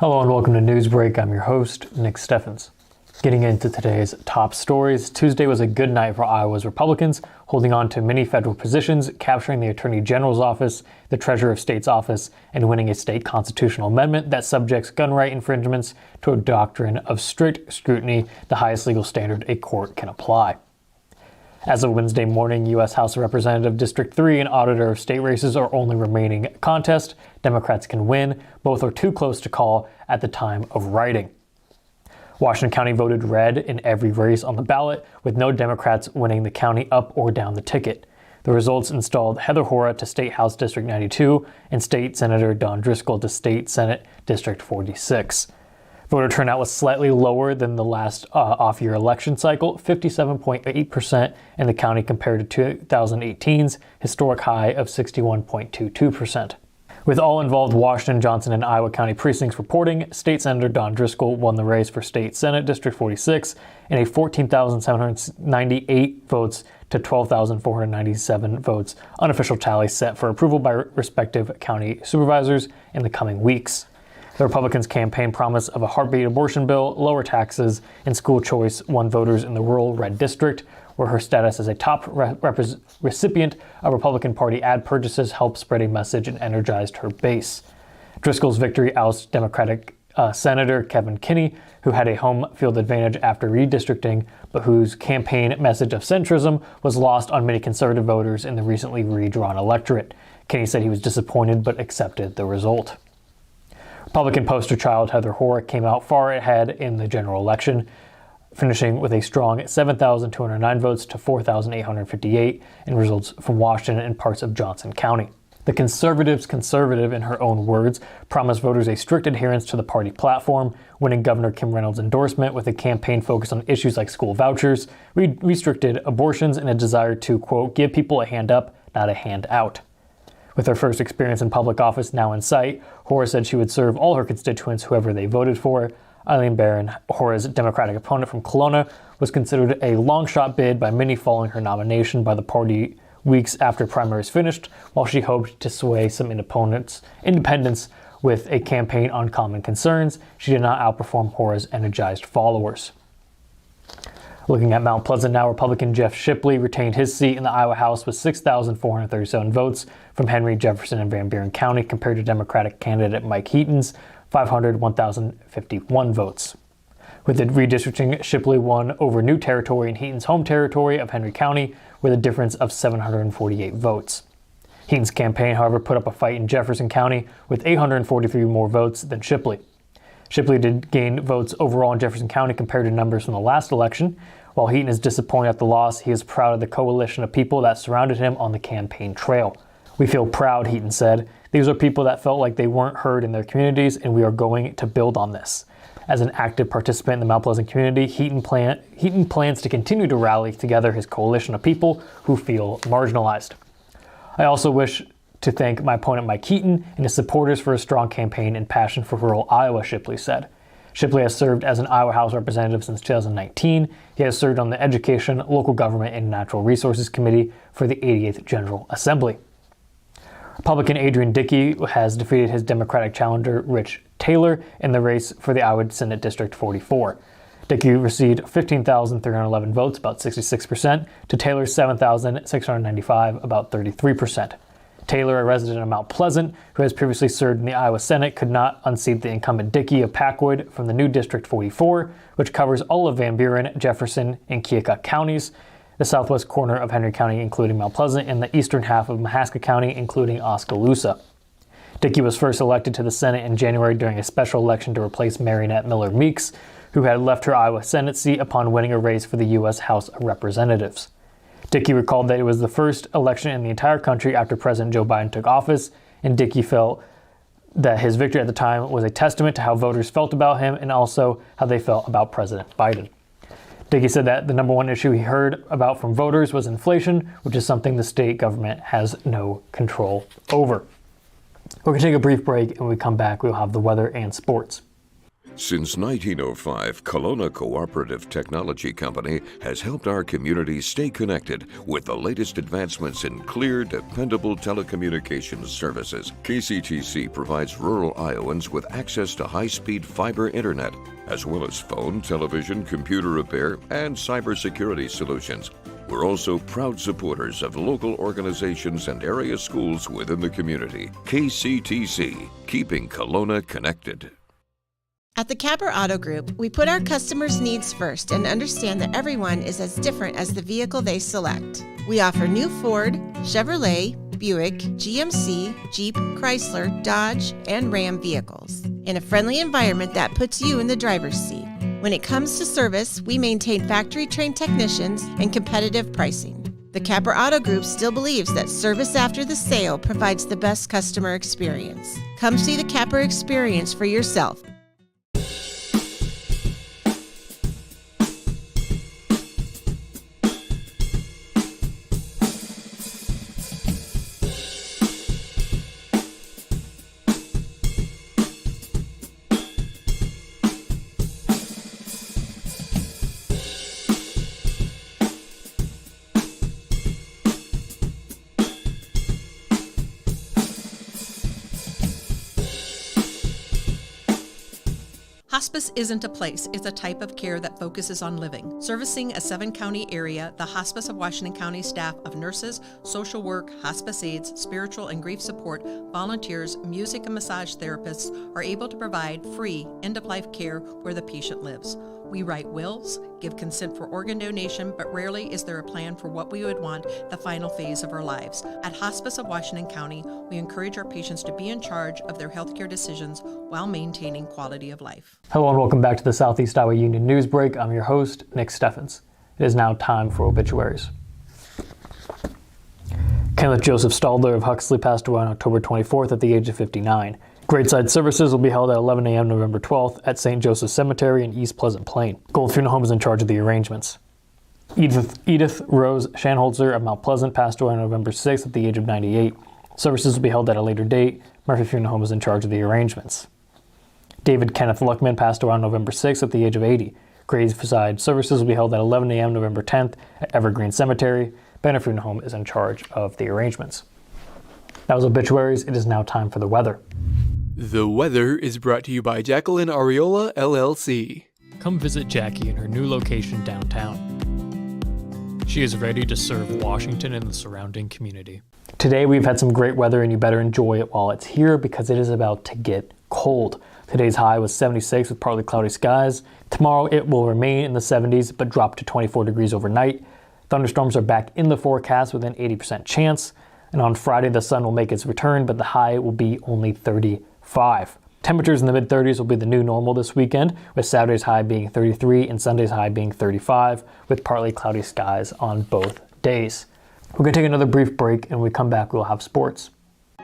Hello and welcome to Newsbreak. I'm your host, Nick Steffens. Getting into today's top stories, Tuesday was a good night for Iowa's Republicans, holding on to many federal positions, capturing the Attorney General's office, the Treasurer of State's office, and winning a state constitutional amendment that subjects gun right infringements to a doctrine of strict scrutiny, the highest legal standard a court can apply. As of Wednesday morning, U.S. House of Representatives District 3 and Auditor of State races are only remaining contest. Democrats can win. Both are too close to call at the time of writing. Washington County voted red in every race on the ballot, with no Democrats winning the county up or down the ticket. The results installed Heather Hora to State House District 92 and State Senator Don Driscoll to State Senate District 46. Voter turnout was slightly lower than the last off-year election cycle, 57.8% in the county compared to 2018's historic high of 61.22%. With all involved Washington, Johnson, and Iowa County precincts reporting, State Senator Don Driscoll won the race for State Senate District 46 in a 14,798 votes to 12,497 votes unofficial tally set for approval by respective county supervisors in the coming weeks. The Republicans' campaign promise of a heartbeat abortion bill, lower taxes, and school choice won voters in the rural red district, where her status as a top recipient of Republican Party ad purchases helped spread a message and energized her base. Driscoll's victory ousted Democratic Senator Kevin Kinney, who had a home field advantage after redistricting, but whose campaign message of centrism was lost on many conservative voters in the recently redrawn electorate. Kinney said he was disappointed but accepted the result. Republican poster child Heather Hora came out far ahead in the general election, finishing with a strong 7,209 votes to 4,858 in results from Washington and parts of Johnson County. The conservative, in her own words, promised voters a strict adherence to the party platform, winning Governor Kim Reynolds' endorsement with a campaign focused on issues like school vouchers, restricted abortions, and a desire to, quote, give people a hand up, not a hand out. With her first experience in public office now in sight, Hora said she would serve all her constituents, whoever they voted for. Eileen Barron, Hora's Democratic opponent from Kelowna, was considered a long-shot bid by many following her nomination by the party weeks after primaries finished, while she hoped to sway some independents with a campaign on common concerns. She did not outperform Hora's energized followers. Looking at Mount Pleasant now, Republican Jeff Shipley retained his seat in the Iowa House with 6,437 votes from Henry, Jefferson, and Van Buren County compared to Democratic candidate Mike Heaton's 1,051 votes. With the redistricting, Shipley won over new territory in Heaton's home territory of Henry County with a difference of 748 votes. Heaton's campaign, however, put up a fight in Jefferson County with 843 more votes than Shipley. Shipley did gain votes overall in Jefferson County compared to numbers from the last election. While Heaton is disappointed at the loss, he is proud of the coalition of people that surrounded him on the campaign trail. We feel proud, Heaton said. These are people that felt like they weren't heard in their communities, and we are going to build on this. As an active participant in the Mount Pleasant community, Heaton plans to continue to rally together his coalition of people who feel marginalized. I also wish to thank my opponent Mike Heaton and his supporters for a strong campaign and passion for rural Iowa, Shipley said. Shipley has served as an Iowa House representative since 2019. He has served on the Education, Local Government, and Natural Resources Committee for the 88th General Assembly. Republican Adrian Dickey has defeated his Democratic challenger Rich Taylor in the race for the Iowa Senate District 44. Dickey received 15,311 votes, about 66%, to Taylor's 7,695, about 33%. Taylor, a resident of Mount Pleasant, who has previously served in the Iowa Senate, could not unseat the incumbent Dickey of Packwood from the new District 44, which covers all of Van Buren, Jefferson, and Keokuk counties, the southwest corner of Henry County, including Mount Pleasant, and the eastern half of Mahaska County, including Oskaloosa. Dickey was first elected to the Senate in January during a special election to replace Marionette Miller Meeks, who had left her Iowa Senate seat upon winning a race for the U.S. House of Representatives. Dickey recalled that it was the first election in the entire country after President Joe Biden took office, and Dickey felt that his victory at the time was a testament to how voters felt about him and also how they felt about President Biden. Dickey said that the number one issue he heard about from voters was inflation, which is something the state government has no control over. We're going to take a brief break, and when we come back, we'll have the weather and sports. Since 1905, Kelowna Cooperative Technology Company has helped our community stay connected with the latest advancements in clear, dependable telecommunications services. KCTC provides rural Iowans with access to high-speed fiber internet, as well as phone, television, computer repair, and cybersecurity solutions. We're also proud supporters of local organizations and area schools within the community. KCTC, keeping Kelowna connected. At the Capper Auto Group, we put our customers' needs first and understand that everyone is as different as the vehicle they select. We offer new Ford, Chevrolet, Buick, GMC, Jeep, Chrysler, Dodge, and Ram vehicles in a friendly environment that puts you in the driver's seat. When it comes to service, we maintain factory-trained technicians and competitive pricing. The Capper Auto Group still believes that service after the sale provides the best customer experience. Come see the Capper experience for yourself. Hospice isn't a place, it's a type of care that focuses on living. Servicing a 7-county area, the Hospice of Washington County staff of nurses, social work, hospice aides, spiritual and grief support, volunteers, music and massage therapists are able to provide free end-of-life care where the patient lives. We write wills, give consent for organ donation, but rarely is there a plan for what we would want the final phase of our lives. At Hospice of Washington County, we encourage our patients to be in charge of their healthcare decisions while maintaining quality of life. Hello and welcome back to the Southeast Iowa Union News Break. I'm your host, Nick Steffens. It is now time for obituaries. Kenneth Joseph Staldler of Huxley passed away on October 24th at the age of 59. Graveside services will be held at 11 a.m. November 12th at St. Joseph's Cemetery in East Pleasant Plain. Gold Funeral Home is in charge of the arrangements. Edith Rose Shanholzer of Mount Pleasant passed away on November 6th at the age of 98. Services will be held at a later date. Murphy Funeral Home is in charge of the arrangements. David Kenneth Luckman passed away on November 6th at the age of 80. Graveside services will be held at 11 a.m. November 10th at Evergreen Cemetery. Banner Funeral Home is in charge of the arrangements. That was obituaries. It is now time for the weather. The weather is brought to you by Jacqueline Areola, LLC. Come visit Jackie in her new location downtown. She is ready to serve Washington and the surrounding community. Today we've had some great weather and you better enjoy it while it's here because it is about to get cold. Today's high was 76 with partly cloudy skies. Tomorrow it will remain in the 70s but drop to 24 degrees overnight. Thunderstorms are back in the forecast with an 80% chance. And on Friday the sun will make its return but the high will be only 35. Temperatures in the mid-30s will be the new normal this weekend, with Saturday's high being 33 and Sunday's high being 35, with partly cloudy skies on both days. We're going to take another brief break, and when we come back, we'll have sports.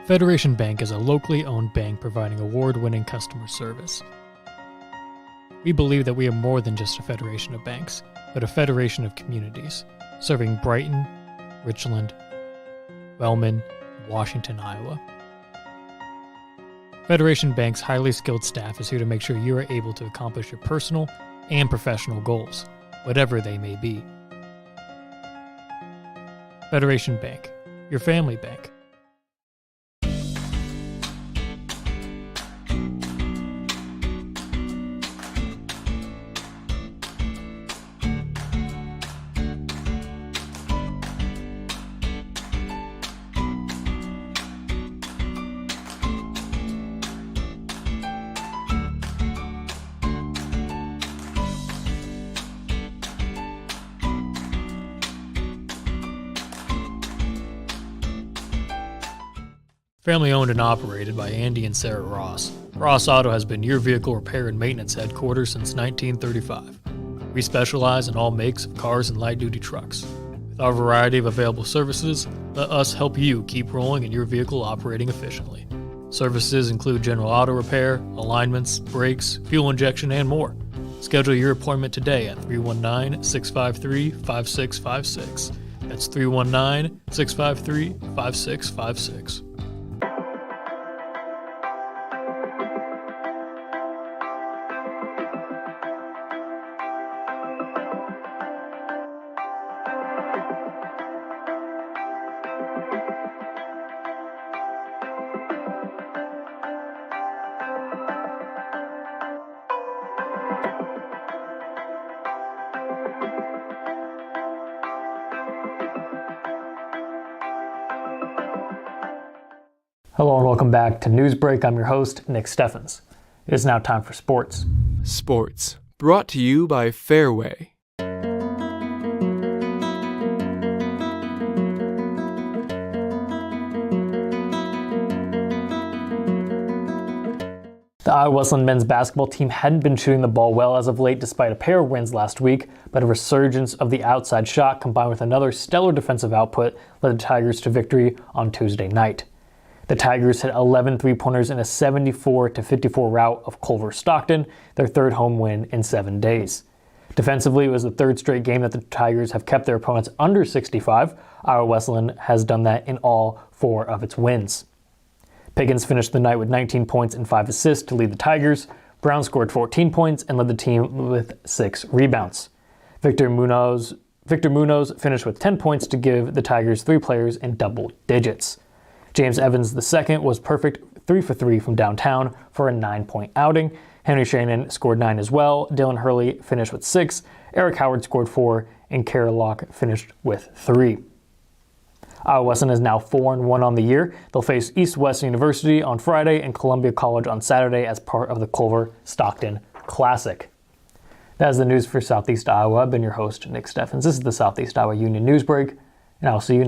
Federation Bank is a locally owned bank providing award-winning customer service. We believe that we are more than just a federation of banks, but a federation of communities, serving Brighton, Richland, Wellman, and Washington, Iowa. Federation Bank's highly skilled staff is here to make sure you are able to accomplish your personal and professional goals, whatever they may be. Federation Bank, your family bank. Family owned and operated by Andy and Sarah Ross. Ross Auto has been your vehicle repair and maintenance headquarters since 1935. We specialize in all makes of cars and light-duty trucks. With our variety of available services, let us help you keep rolling and your vehicle operating efficiently. Services include general auto repair, alignments, brakes, fuel injection, and more. Schedule your appointment today at 319-653-5656. That's 319-653-5656. Hello and welcome back to Newsbreak. I'm your host, Nick Steffens. It is now time for sports. Sports, brought to you by Fairway. The Iowa Wesleyan men's basketball team hadn't been shooting the ball well as of late despite a pair of wins last week, but a resurgence of the outside shot combined with another stellar defensive output led the Tigers to victory on Tuesday night. The Tigers hit 11 three-pointers in a 74-54 rout of Culver Stockton, their third home win in 7 days. Defensively, it was the third straight game that the Tigers have kept their opponents under 65. Iowa Wesleyan has done that in all 4 of its wins. Pickens finished the night with 19 points and 5 assists to lead the Tigers. Brown scored 14 points and led the team with 6 rebounds. Victor Munoz finished with 10 points to give the Tigers 3 players in double digits. James Evans II was perfect 3 for 3 from downtown for a 9-point outing. Henry Shannon scored 9 as well. Dylan Hurley finished with 6. Eric Howard scored 4, and Kara Locke finished with 3. Iowa Wesleyan is now 4-1 on the year. They'll face East West University on Friday and Columbia College on Saturday as part of the Culver Stockton Classic. That is the news for Southeast Iowa. I've been your host, Nick Steffens. This is the Southeast Iowa Union Newsbreak, and I'll see you next.